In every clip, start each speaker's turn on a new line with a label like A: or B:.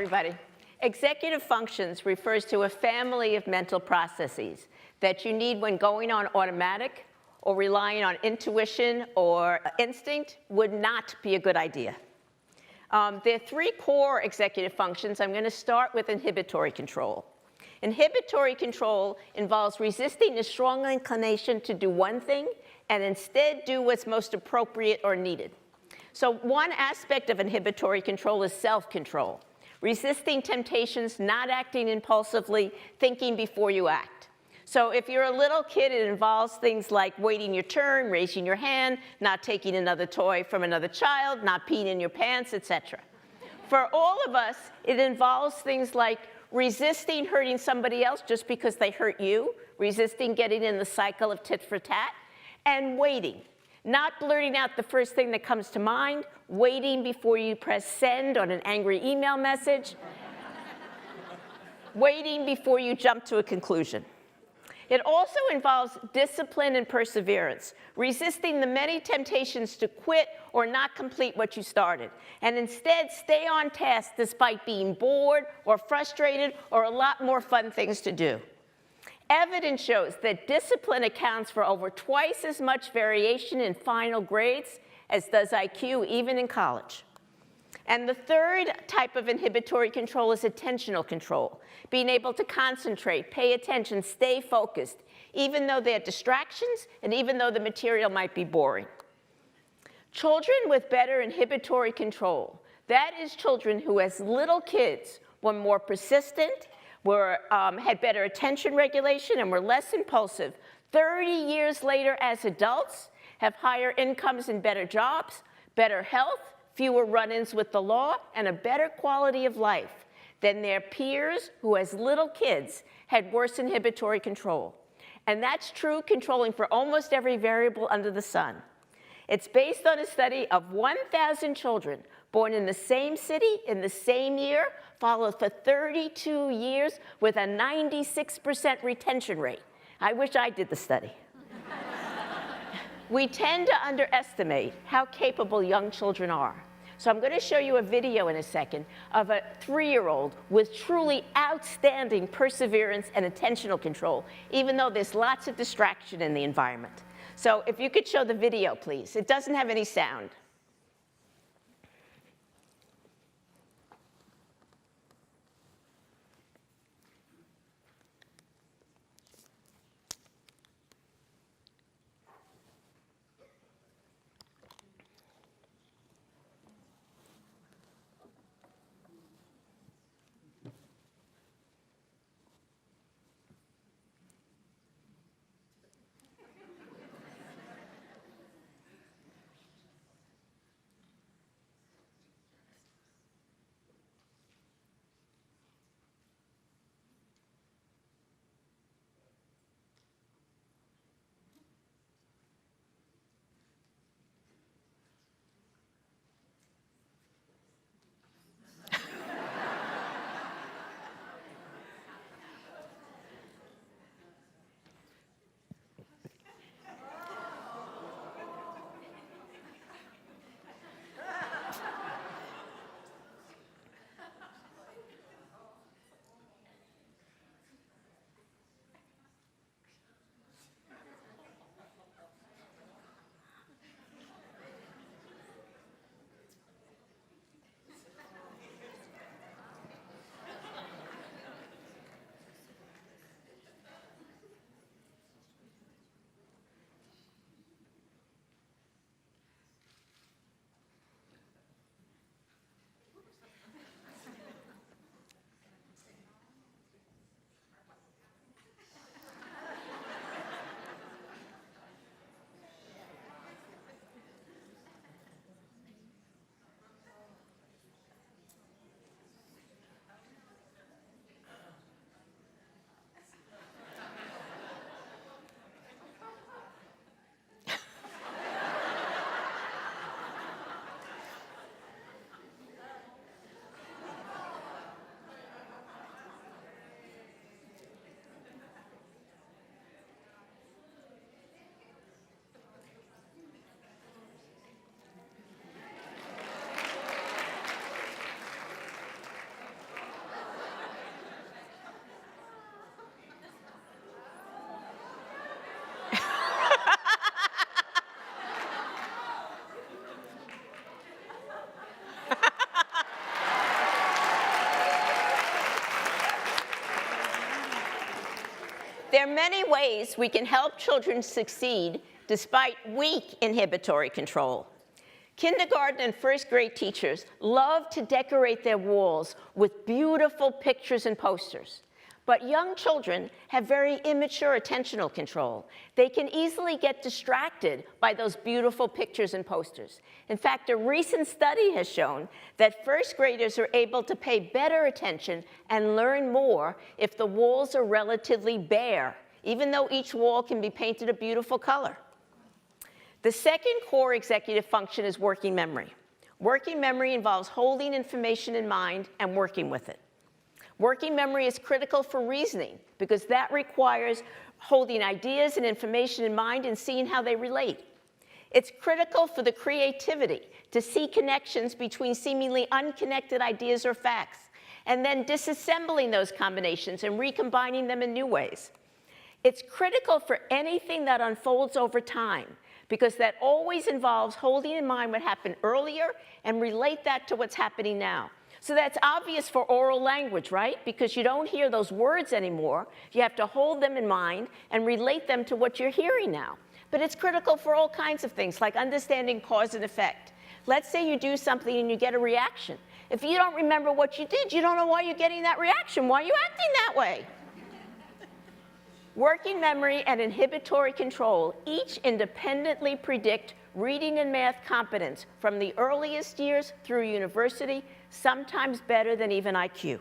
A: everybody. Executive functions refers to a family of mental processes that you need when going on automatic or relying on intuition or instinct would not be a good idea. There are three core executive functions. I'm going to start with inhibitory control. Inhibitory control involves resisting a strong inclination to do one thing and instead do what's most appropriate or needed. So one aspect of inhibitory control is self-control, resisting temptations, not acting impulsively, thinking before you act. So if you're a little kid, it involves things like waiting your turn, raising your hand, not taking another toy from another child, not peeing in your pants, etc. For all of us, it involves things like resisting hurting somebody else just because they hurt you, resisting getting in the cycle of tit for tat, and waiting. Not blurting out the first thing that comes to mind, waiting before you press send on an angry email message, waiting before you jump to a conclusion. It also involves discipline and perseverance, resisting the many temptations to quit or not complete what you started, and instead stay on task despite being bored or frustrated or a lot more fun things to do. Evidence shows that discipline accounts for over twice as much variation in final grades as does IQ, even in college. And the third type of inhibitory control is attentional control, being able to concentrate, pay attention, stay focused, even though there are distractions and even though the material might be boring. Children with better inhibitory control, that is children who as little kids were more persistent, had better attention regulation, and were less impulsive, 30 years later as adults, have higher incomes and better jobs, better health, fewer run-ins with the law, and a better quality of life than their peers who as little kids had worse inhibitory control. And that's true controlling for almost every variable under the sun. It's based on a study of 1,000 children born in the same city in the same year, followed for 32 years with a 96% retention rate. I wish I did the study. We tend to underestimate how capable young children are. So I'm going to show you a video in a second of a 3-year-old with truly outstanding perseverance and attentional control, even though there's lots of distraction in the environment. So if you could show the video, please. It doesn't have any sound. There are many ways we can help children succeed despite weak inhibitory control. Kindergarten and first grade teachers love to decorate their walls with beautiful pictures and posters. But young children have very immature attentional control. They can easily get distracted by those beautiful pictures and posters. In fact, a recent study has shown that first graders are able to pay better attention and learn more if the walls are relatively bare, even though each wall can be painted a beautiful color. The second core executive function is working memory. Working memory involves holding information in mind and working with it. Working memory is critical for reasoning because that requires holding ideas and information in mind and seeing how they relate. It's critical for the creativity to see connections between seemingly unconnected ideas or facts, and then disassembling those combinations and recombining them in new ways. It's critical for anything that unfolds over time, because that always involves holding in mind what happened earlier and relate that to what's happening now. So that's obvious for oral language, right? Because you don't hear those words anymore. You have to hold them in mind and relate them to what you're hearing now. But it's critical for all kinds of things, like understanding cause and effect. Let's say you do something and you get a reaction. If you don't remember what you did, you don't know why you're getting that reaction. Why are you acting that way? Working memory and inhibitory control each independently predict reading and math competence from the earliest years through university, sometimes better than even IQ.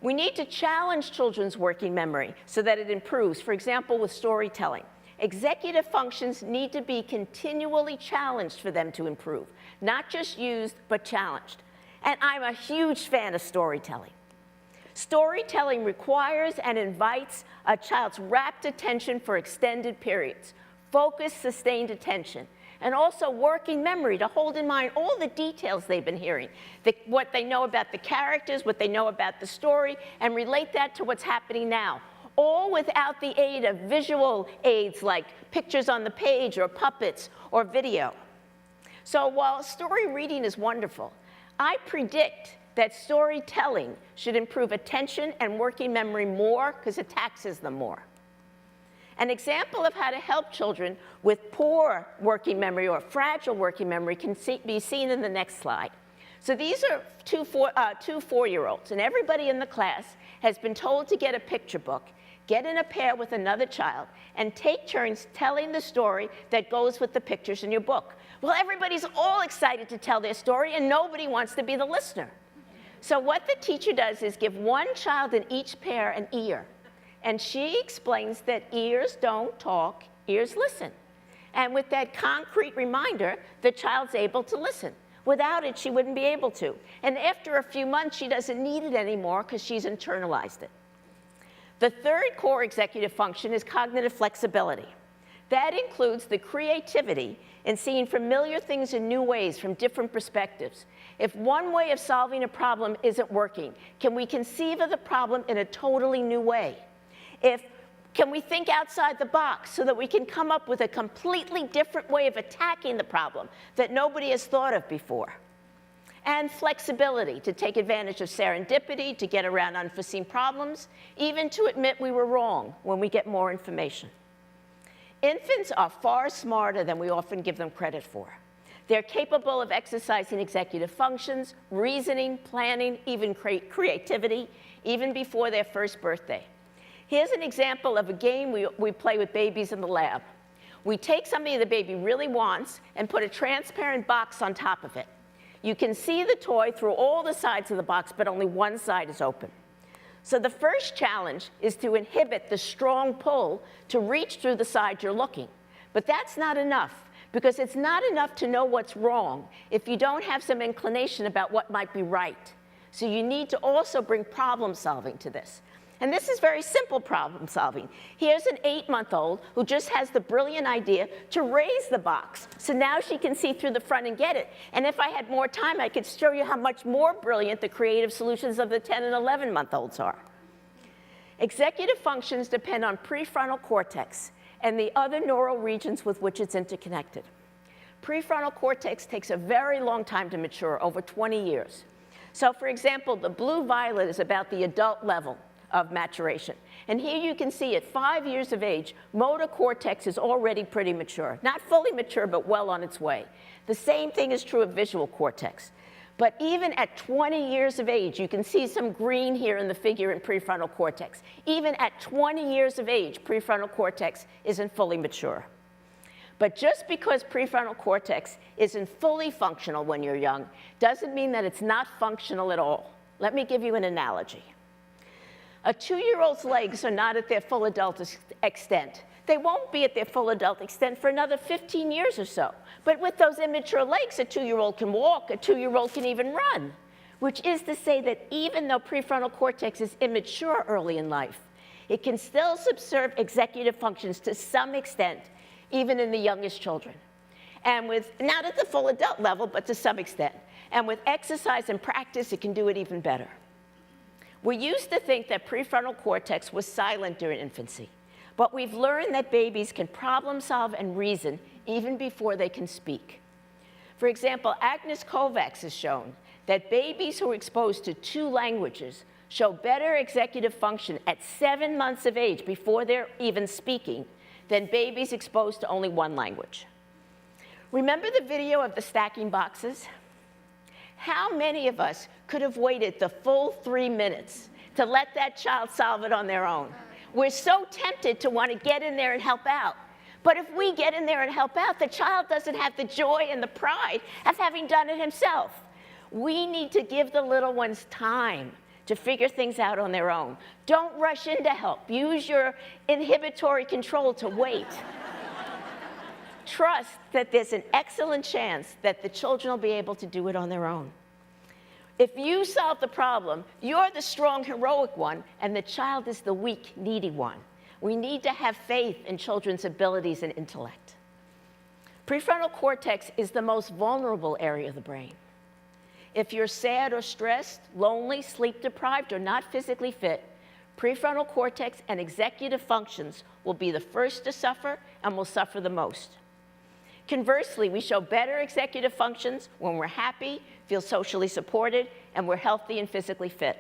A: We need to challenge children's working memory so that it improves, for example, with storytelling. Executive functions need to be continually challenged for them to improve, not just used, but challenged. And I'm a huge fan of storytelling. Storytelling requires and invites a child's rapt attention for extended periods, focused, sustained attention, and also working memory to hold in mind all the details they've been hearing, what they know about the characters, what they know about the story, and relate that to what's happening now, all without the aid of visual aids like pictures on the page or puppets or video. So while story reading is wonderful, I predict that storytelling should improve attention and working memory more because it taxes them more. An example of how to help children with poor working memory or fragile working memory can be seen in the next slide. So these are two 4-year-olds, and everybody in the class has been told to get a picture book, get in a pair with another child, and take turns telling the story that goes with the pictures in your book. Well, everybody's all excited to tell their story, and nobody wants to be the listener. So what the teacher does is give one child in each pair an ear. And she explains that ears don't talk, ears listen. And with that concrete reminder, the child's able to listen. Without it, she wouldn't be able to. And after a few months, she doesn't need it anymore because she's internalized it. The third core executive function is cognitive flexibility. That includes the creativity in seeing familiar things in new ways from different perspectives. If one way of solving a problem isn't working, can we conceive of the problem in a totally new way? Can we think outside the box so that we can come up with a completely different way of attacking the problem that nobody has thought of before? And flexibility to take advantage of serendipity, to get around unforeseen problems, even to admit we were wrong when we get more information. Infants are far smarter than we often give them credit for. They're capable of exercising executive functions, reasoning, planning, even creativity, even before their first birthday. Here's an example of a game we play with babies in the lab. We take something the baby really wants and put a transparent box on top of it. You can see the toy through all the sides of the box, but only one side is open. So the first challenge is to inhibit the strong pull to reach through the side you're looking. But that's not enough, because it's not enough to know what's wrong if you don't have some inclination about what might be right. So you need to also bring problem solving to this. And this is very simple problem solving. Here's an 8-month-old who just has the brilliant idea to raise the box. So now she can see through the front and get it. And if I had more time, I could show you how much more brilliant the creative solutions of the 10 and 11-month-olds are. Executive functions depend on prefrontal cortex and the other neural regions with which it's interconnected. Prefrontal cortex takes a very long time to mature, over 20 years. So for example, the blue-violet is about the adult level of maturation. And here you can see at 5 years of age, motor cortex is already pretty mature. Not fully mature, but well on its way. The same thing is true of visual cortex. But even at 20 years of age, you can see some green here in the figure in prefrontal cortex. Even at 20 years of age, prefrontal cortex isn't fully mature. But just because prefrontal cortex isn't fully functional when you're young doesn't mean that it's not functional at all. Let me give you an analogy. A 2-year-old's legs are not at their full adult extent. They won't be at their full adult extent for another 15 years or so. But with those immature legs, a 2-year-old can walk, a 2-year-old can even run, which is to say that even though prefrontal cortex is immature early in life, it can still subserve executive functions to some extent, even in the youngest children. And not at the full adult level, but to some extent. And with exercise and practice, it can do it even better. We used to think that prefrontal cortex was silent during infancy. But we've learned that babies can problem solve and reason even before they can speak. For example, Agnes Kovacs has shown that babies who are exposed to 2 languages show better executive function at 7 months of age before they're even speaking than babies exposed to only 1 language. Remember the video of the stacking boxes? How many of us could have waited the full 3 minutes to let that child solve it on their own? We're so tempted to want to get in there and help out. But if we get in there and help out, the child doesn't have the joy and the pride of having done it himself. We need to give the little ones time to figure things out on their own. Don't rush in to help. Use your inhibitory control to wait. Trust that there's an excellent chance that the children will be able to do it on their own. If you solve the problem, you're the strong, heroic one, and the child is the weak, needy one. We need to have faith in children's abilities and intellect. Prefrontal cortex is the most vulnerable area of the brain. If you're sad or stressed, lonely, sleep-deprived, or not physically fit, prefrontal cortex and executive functions will be the first to suffer and will suffer the most. Conversely, we show better executive functions when we're happy, feel socially supported, and we're healthy and physically fit.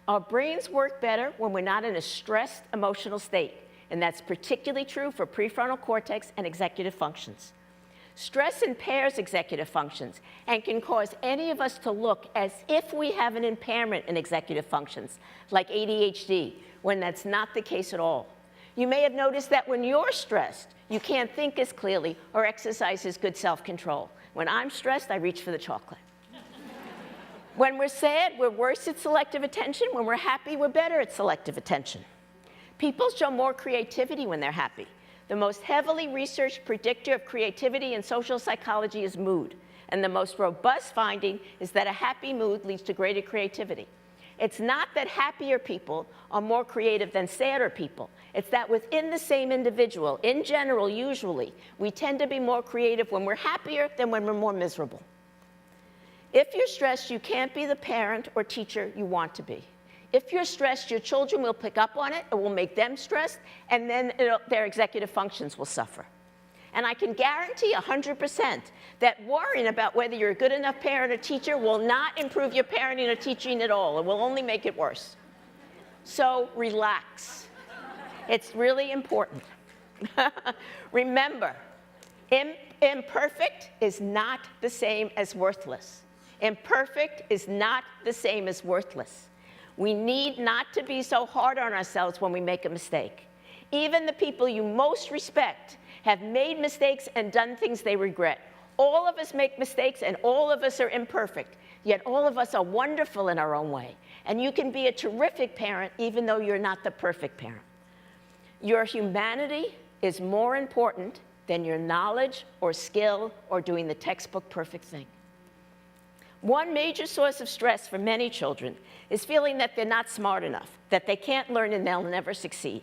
A: Our brains work better when we're not in a stressed emotional state, and that's particularly true for prefrontal cortex and executive functions. Stress impairs executive functions and can cause any of us to look as if we have an impairment in executive functions, like ADHD, when that's not the case at all. You may have noticed that when you're stressed, you can't think as clearly or exercise as good self-control. When I'm stressed, I reach for the chocolate. When we're sad, we're worse at selective attention. When we're happy, we're better at selective attention. People show more creativity when they're happy. The most heavily researched predictor of creativity in social psychology is mood. And the most robust finding is that a happy mood leads to greater creativity. It's not that happier people are more creative than sadder people. It's that within the same individual, in general, usually, we tend to be more creative when we're happier than when we're more miserable. If you're stressed, you can't be the parent or teacher you want to be. If you're stressed, your children will pick up on it, it will make them stressed, and then their executive functions will suffer. And I can guarantee 100% that worrying about whether you're a good enough parent or teacher will not improve your parenting or teaching at all. It will only make it worse. So relax. It's really important. Remember, imperfect is not the same as worthless. Imperfect is not the same as worthless. We need not to be so hard on ourselves when we make a mistake. Even the people you most respect have made mistakes and done things they regret. All of us make mistakes and all of us are imperfect, yet all of us are wonderful in our own way. And you can be a terrific parent even though you're not the perfect parent. Your humanity is more important than your knowledge or skill or doing the textbook perfect thing. One major source of stress for many children is feeling that they're not smart enough, that they can't learn and they'll never succeed.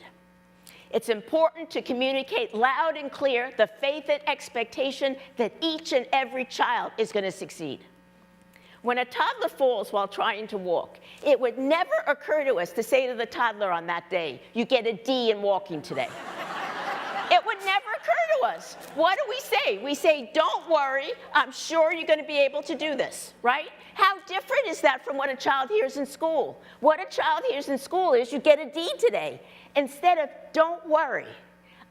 A: It's important to communicate loud and clear the faith and expectation that each and every child is going to succeed. When a toddler falls while trying to walk, it would never occur to us to say to the toddler on that day, "You get a D in walking today." It would never occur to us. What do we say? We say, don't worry, I'm sure you're going to be able to do this, right? How different is that from what a child hears in school? What a child hears in school is, you get a D today. Instead of, don't worry,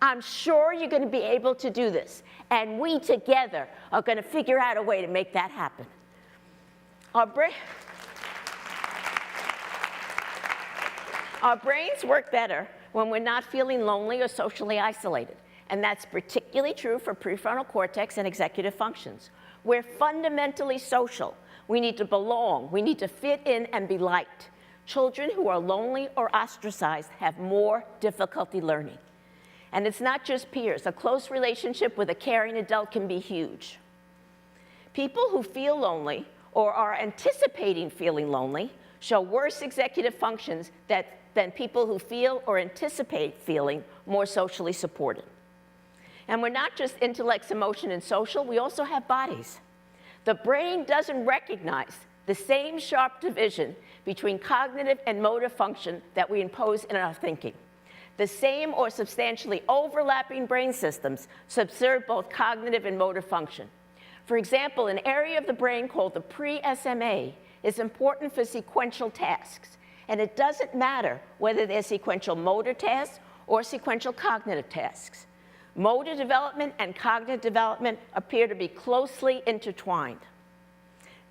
A: I'm sure you're going to be able to do this. And we together are going to figure out a way to make that happen. Our brains work better when we're not feeling lonely or socially isolated. And that's particularly true for prefrontal cortex and executive functions. We're fundamentally social. We need to belong. We need to fit in and be liked. Children who are lonely or ostracized have more difficulty learning. And it's not just peers. A close relationship with a caring adult can be huge. People who feel lonely or are anticipating feeling lonely show worse executive functions than people who feel or anticipate feeling more socially supported. And we're not just intellects, emotion, and social, we also have bodies. The brain doesn't recognize the same sharp division between cognitive and motor function that we impose in our thinking. The same or substantially overlapping brain systems subserve both cognitive and motor function. For example, an area of the brain called the pre-SMA is important for sequential tasks. And it doesn't matter whether they're sequential motor tasks or sequential cognitive tasks. Motor development and cognitive development appear to be closely intertwined.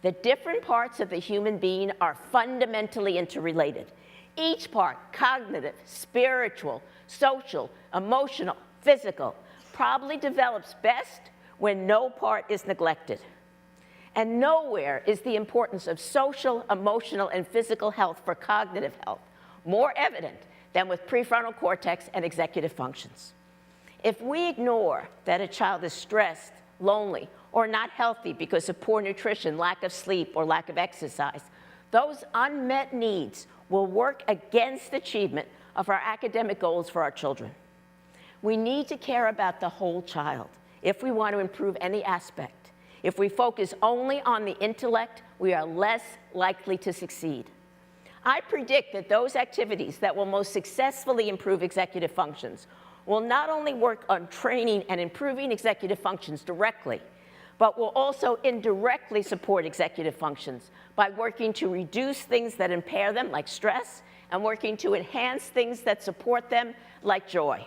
A: The different parts of the human being are fundamentally interrelated. Each part, cognitive, spiritual, social, emotional, physical, probably develops best when no part is neglected. And nowhere is the importance of social, emotional, and physical health for cognitive health more evident than with prefrontal cortex and executive functions. If we ignore that a child is stressed, lonely, or not healthy because of poor nutrition, lack of sleep, or lack of exercise, those unmet needs will work against achievement of our academic goals for our children. We need to care about the whole child if we want to improve any aspect. If we focus only on the intellect, we are less likely to succeed. I predict that those activities that will most successfully improve executive functions will not only work on training and improving executive functions directly, but will also indirectly support executive functions by working to reduce things that impair them, like stress, and working to enhance things that support them, like joy.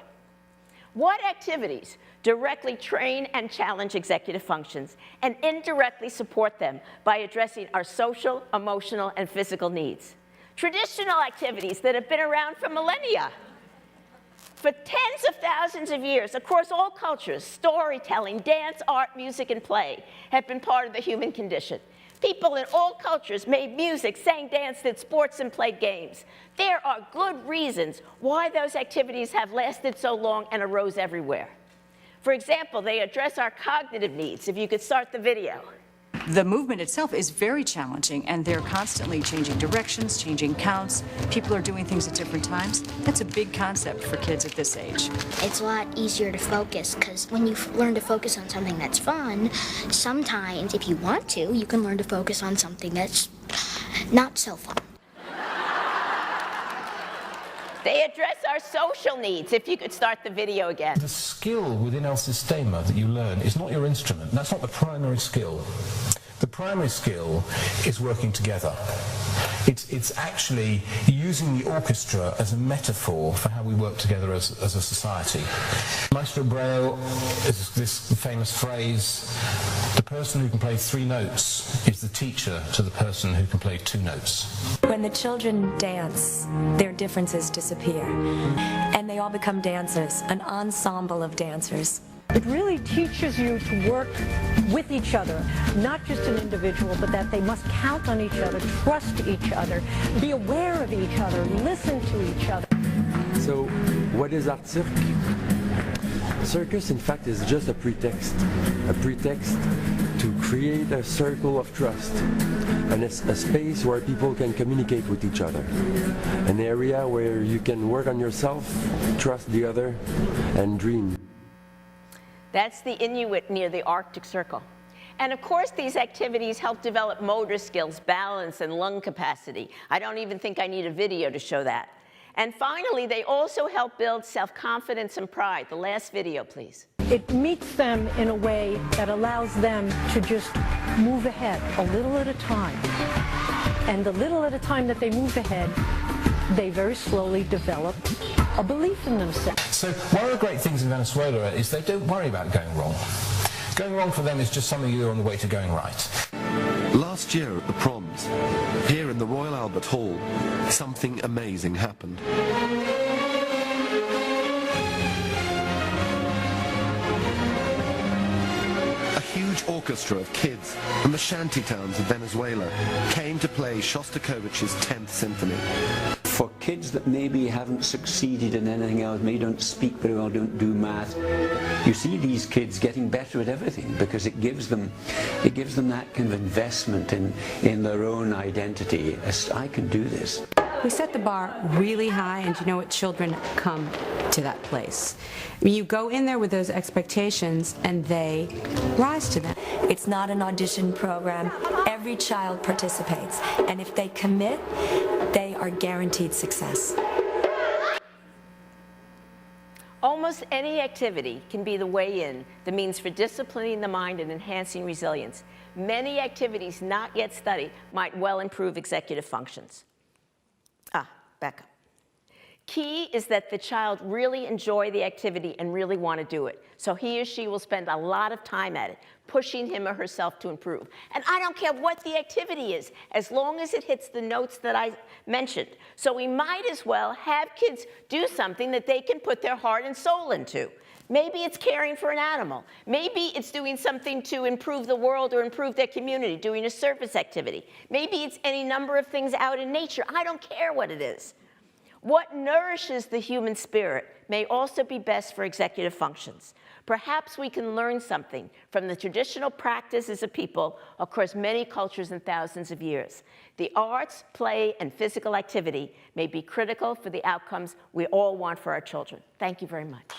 A: What activities directly train and challenge executive functions and indirectly support them by addressing our social, emotional, and physical needs? Traditional activities that have been around for millennia. For tens of thousands of years, across all cultures, storytelling, dance, art, music, and play have been part of the human condition. People in all cultures made music, sang, danced, did sports, and played games. There are good reasons why those activities have lasted so long and arose everywhere. For example, they address our cognitive needs. If you could start the video.
B: The movement itself is very challenging, and they're constantly changing directions, changing counts. People are doing things at different times. That's a big concept for kids at this age.
C: It's a lot easier to focus, because when you learn to focus on something that's fun, sometimes, if you want to, you can learn to focus on something that's not so fun.
A: They address our social needs. If you could start the video again.
D: The skill within El Sistema that you learn is not your instrument. That's not the primary skill. The primary skill is working together. It's actually using the orchestra as a metaphor for how we work together as a society. Maestro Braille is this famous phrase, the person who can play 3 notes is the teacher to the person who can play 2 notes.
E: When the children dance, their differences disappear, and they all become dancers, an ensemble of dancers.
F: It really teaches you to work with each other, not just an individual, but that they must count on each other, trust each other, be aware of each other, listen to each other.
G: So, what is art cirque? Circus, in fact, is just a pretext to create a circle of trust, and it's a space where people can communicate with each other, an area where you can work on yourself, trust the other, and dream.
A: That's the Inuit near the Arctic Circle. And of course, these activities help develop motor skills, balance, and lung capacity. I don't even think I need a video to show that. And finally, they also help build self-confidence and pride. The last video, please.
F: It meets them in a way that allows them to just move ahead a little at a time. And the little at a time that they move ahead, they very slowly develop a belief in themselves.
D: So one of the great things in Venezuela is they don't worry about going wrong. Going wrong for them is just something you do on the way to going right.
H: Last year at the proms, here in the Royal Albert Hall, something amazing happened. A huge orchestra of kids from the shanty towns of Venezuela came to play Shostakovich's 10th Symphony.
I: For kids that maybe haven't succeeded in anything else, maybe don't speak very well, don't do math, you see these kids getting better at everything because it gives them that kind of investment in their own identity. As I can do this.
J: We set the bar really high, and you know what? Children come to that place. I mean, you go in there with those expectations, and they rise to them.
E: It's not an audition program. Every child participates, and if they commit, they are guaranteed success.
A: Almost any activity can be the way in, the means for disciplining the mind and enhancing resilience. Many activities not yet studied might well improve executive functions. Back up. Key is that the child really enjoy the activity and really want to do it. So he or she will spend a lot of time at it, pushing him or herself to improve. And I don't care what the activity is, as long as it hits the notes that I mentioned. So we might as well have kids do something that they can put their heart and soul into. Maybe it's caring for an animal. Maybe it's doing something to improve the world or improve their community, doing a service activity. Maybe it's any number of things out in nature. I don't care what it is. What nourishes the human spirit may also be best for executive functions. Perhaps we can learn something from the traditional practices of people across many cultures and thousands of years. The arts, play, and physical activity may be critical for the outcomes we all want for our children. Thank you very much.